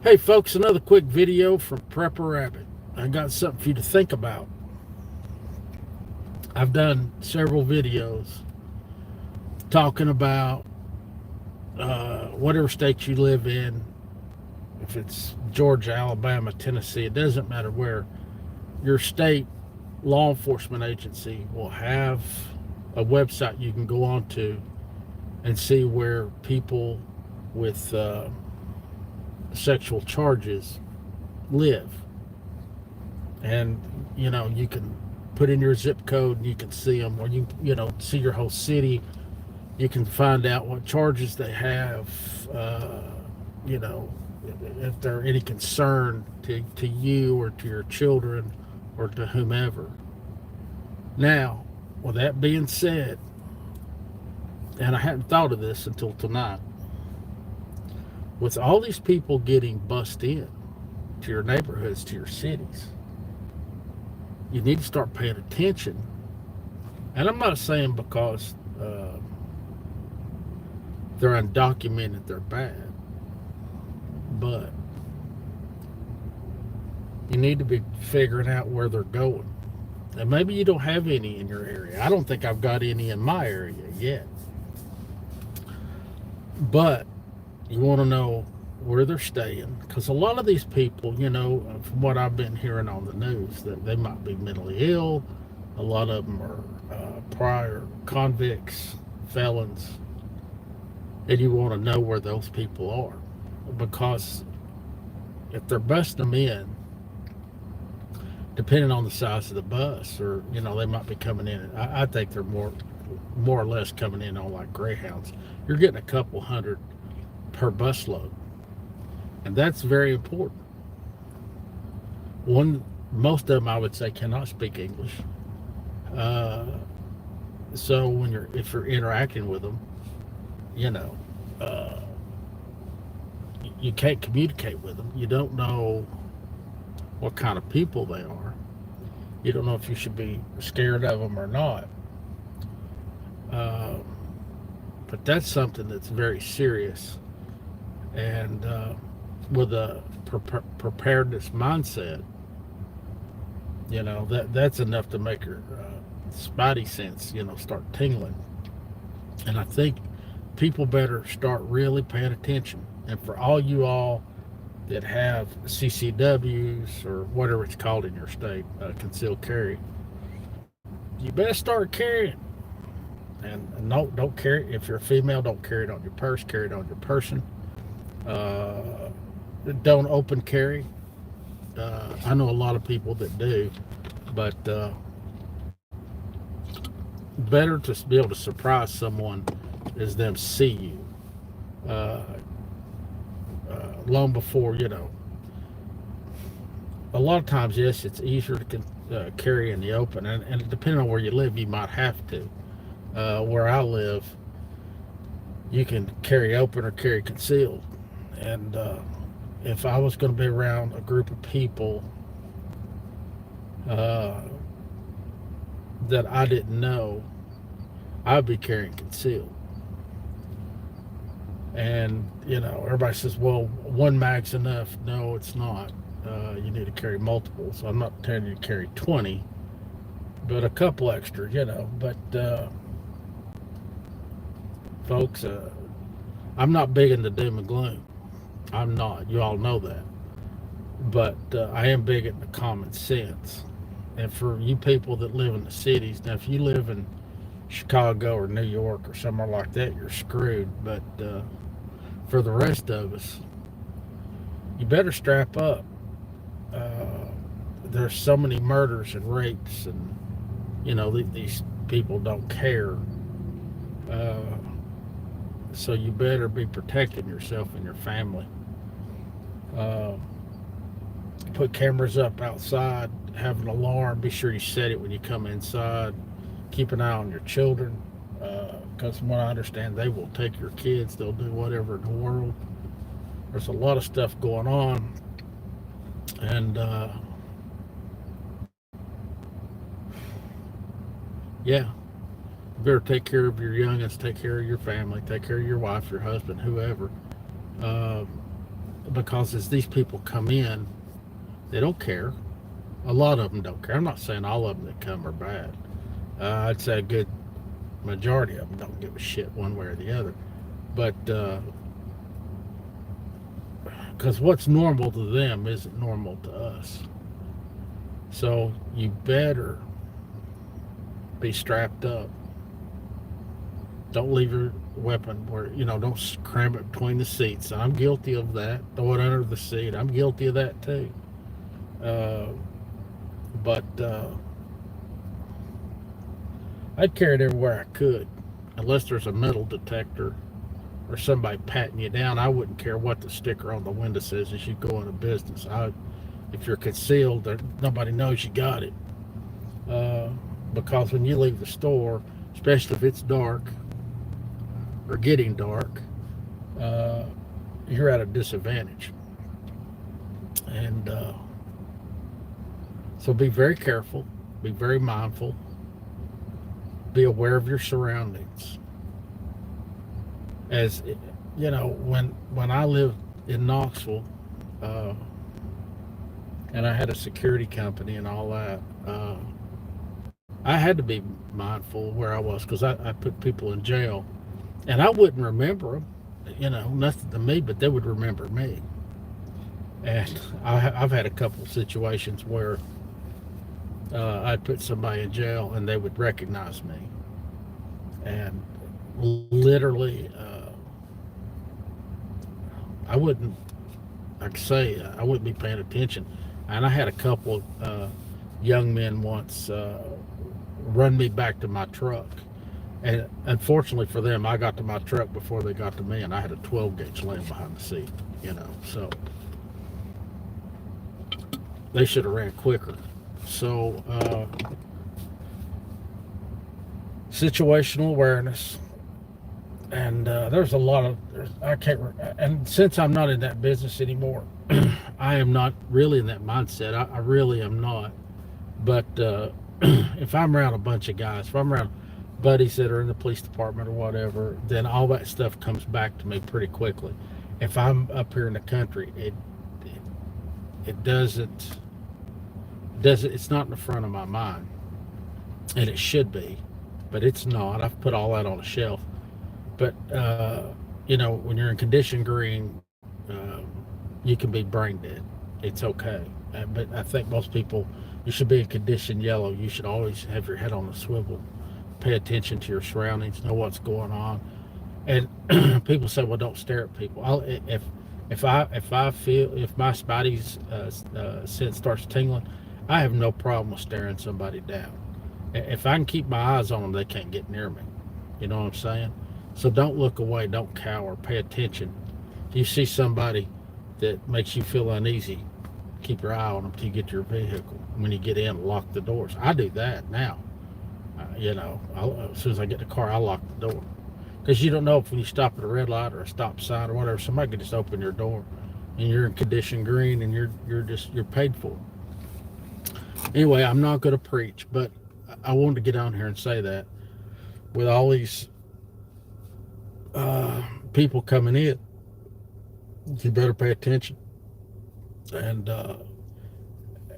Hey folks, another quick video from Prepper Rabbit. I got something for you to think about. I've done several videos talking about whatever state you live in, if it's Georgia, Alabama, Tennessee, it doesn't matter where, your state law enforcement agency will have a website you can go on to and see where people with sexual charges live. And you can put in your zip code and you can see them, or you see your whole city. You can find out what charges they have, you know if they're any concern to you or to your children or to whomever. Now, with that being said, and I hadn't thought of this until tonight, with all these people getting bussed in to your neighborhoods, to your cities, you need to start paying attention. And I'm not saying because they're undocumented, they're bad, but you need to be figuring out where they're going. And maybe you don't have any in your area. I don't think I've got any in my area yet. But you want to know where they're staying, because a lot of these people, from what I've been hearing on the news, that they might be mentally ill. A lot of them are prior convicts, felons, and you want to know where those people are, because if they're busting them in, depending on the size of the bus, or they might be coming in. I think they're more or less coming in on like Greyhounds. You're getting a couple hundred per bus load, and that's very important. Most of them, I would say, cannot speak English. So if you're interacting with them, you know, uh, you can't communicate with them. You don't know what kind of people they are. You don't know if you should be scared of them or not. Uh, but that's something that's very serious. And with a preparedness mindset, that's enough to make your spidey sense, start tingling. And I think people better start really paying attention. And for all you all that have CCWs or whatever it's called in your state, concealed carry, you better start carrying. And no, don't carry. If you're a female, don't carry it on your purse. Carry it on your person. Uh, don't open carry. I know a lot of people that do, but better to be able to surprise someone is them see you long before. A lot of times, yes, it's easier to carry in the open, and depending on where you live, you might have to. Where I live, you can carry open or carry concealed. And if I was going to be around a group of people uh, that I didn't know, I'd be carrying concealed. And, everybody says, well, one mag's enough. No, it's not. You need to carry multiple. So I'm not telling you to carry 20, but a couple extra, But, folks, I'm not big into doom and gloom. I'm not. You all know that. But I am big into common sense. And for you people that live in the cities, now if you live in Chicago or New York or somewhere like that, you're screwed. But for the rest of us, you better strap up. There's so many murders and rapes, and these people don't care. Uh, so you better be protecting yourself and your family. Uh, Put cameras up outside, have an alarm, be sure you set it when you come inside. Keep an eye on your children, because from what I understand, they will take your kids. They'll do whatever in the world. There's a lot of stuff going on, and yeah, you better take care of your youngins, take care of your family, take care of your wife, your husband, whoever. Uh, because as these people come in, they don't care. A lot of them don't care. I'm not saying all of them that come are bad. I'd say a good majority of them don't give a shit one way or the other. But because what's normal to them isn't normal to us. So you better be strapped up. Don't leave your weapon where, don't cram it between the seats. I'm guilty of that. Throw it under the seat. I'm guilty of that too. But I'd carry it everywhere I could. Unless there's a metal detector or somebody patting you down, I wouldn't care what the sticker on the window says as you go into business. If you're concealed, nobody knows you got it. Because when you leave the store, especially if it's dark or getting dark, you're at a disadvantage. And so be very careful, be very mindful, be aware of your surroundings. As you know, when I lived in Knoxville, and I had a security company and all that, I had to be mindful of where I was because I put people in jail, and I wouldn't remember them. Nothing to me, but they would remember me. And I've had a couple of situations where I'd put somebody in jail and they would recognize me. And literally, I wouldn't, like I say, I wouldn't be paying attention. And I had a couple of young men once run me back to my truck. And unfortunately for them, I got to my truck before they got to me, and I had a 12 gauge laying behind the seat, so they should have ran quicker. So situational awareness, and there's a lot of, and since I'm not in that business anymore, I am not really in that mindset. I really am not. But if I'm around a bunch of guys, if I'm around buddies that are in the police department or whatever, then all that stuff comes back to me pretty quickly. If I'm up here in the country, it doesn't, it's not in the front of my mind, and it should be, but it's not. I've put all that on a shelf. But when you're in condition green, you can be brain dead. It's okay. But I think most people, you should be in condition yellow. You should always have your head on a swivel, pay attention to your surroundings, know what's going on. And people say, well, don't stare at people. If I feel, if my spidey's sense starts tingling, I have no problem with staring somebody down. If I can keep my eyes on them, they can't get near me. You know what I'm saying? So don't look away, don't cower, pay attention. If you see somebody that makes you feel uneasy, keep your eye on them till you get to your vehicle. When you get in, lock the doors. I do that now. As soon as I get in the car, I lock the door. Because you don't know if when you stop at a red light or a stop sign or whatever, somebody could just open your door and you're in condition green and you're paid for it. Anyway, I'm not going to preach, but I wanted to get on here and say that with all these people coming in, you better pay attention. And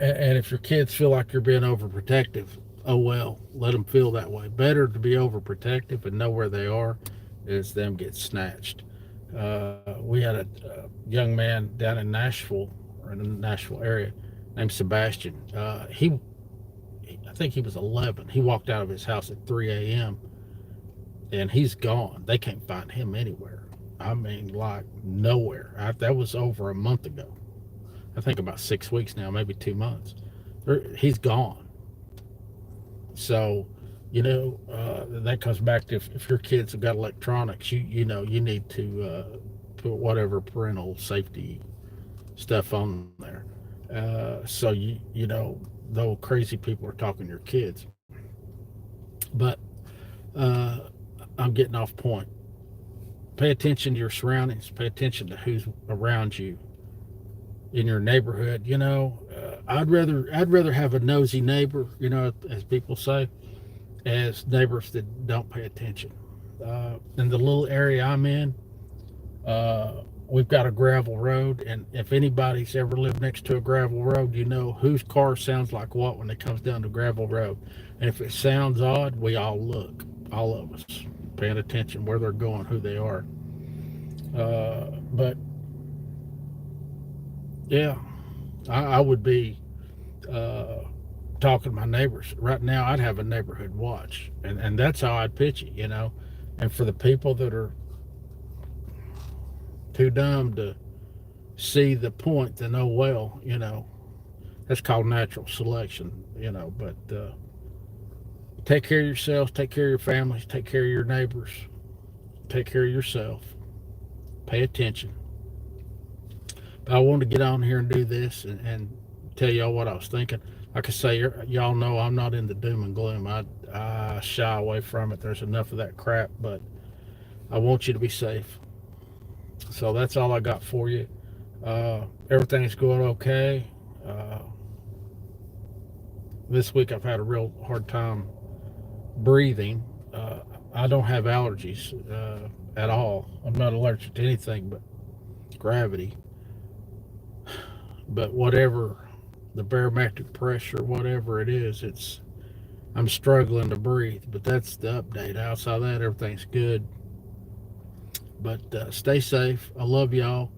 if your kids feel like you're being overprotective, oh well, let them feel that way. Better to be overprotective and know where they are is them get snatched. We had a young man down in Nashville, or in the Nashville area, named Sebastian. I think he was 11. He walked out of his house at 3 a.m. and he's gone. They can't find him anywhere. I mean, like nowhere. That was over a month ago. I think about 6 weeks now, maybe 2 months. He's gone. So, that comes back to if your kids have got electronics, you need to put whatever parental safety stuff on there. So though crazy people are talking to your kids. But I'm getting off point. Pay attention to your surroundings. Pay attention to who's around you in your neighborhood. I'd rather have a nosy neighbor, as people say, as neighbors that don't pay attention. In the little area I'm in, we've got a gravel road, and if anybody's ever lived next to a gravel road, you know whose car sounds like what when it comes down the gravel road. And if it sounds odd, we all look, all of us, paying attention where they're going, who they are. But yeah, I would be talking to my neighbors right now. I'd have a neighborhood watch, and that's how I'd pitch it, you know. And for the people that are too dumb to see the point, then oh well, you know, that's called natural selection, you know. But take care of yourselves, take care of your families, take care of your neighbors, take care of yourself, pay attention. But I wanted to get on here and do this and tell y'all what I was thinking. Like I say, y'all know I'm not into doom and gloom. I shy away from it. There's enough of that crap, but I want you to be safe. So that's all I got for you. Everything's going okay. This week I've had a real hard time breathing. I don't have allergies at all. I'm not allergic to anything but gravity. But whatever the barometric pressure, whatever it is, I'm struggling to breathe. But that's the update. Outside of that, everything's good. But stay safe. I love y'all.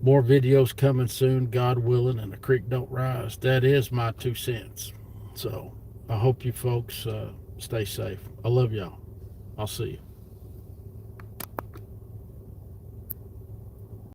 More videos coming soon, God willing, and the creek don't rise. That is my 2 cents. So I hope you folks stay safe. I love y'all. I'll see you.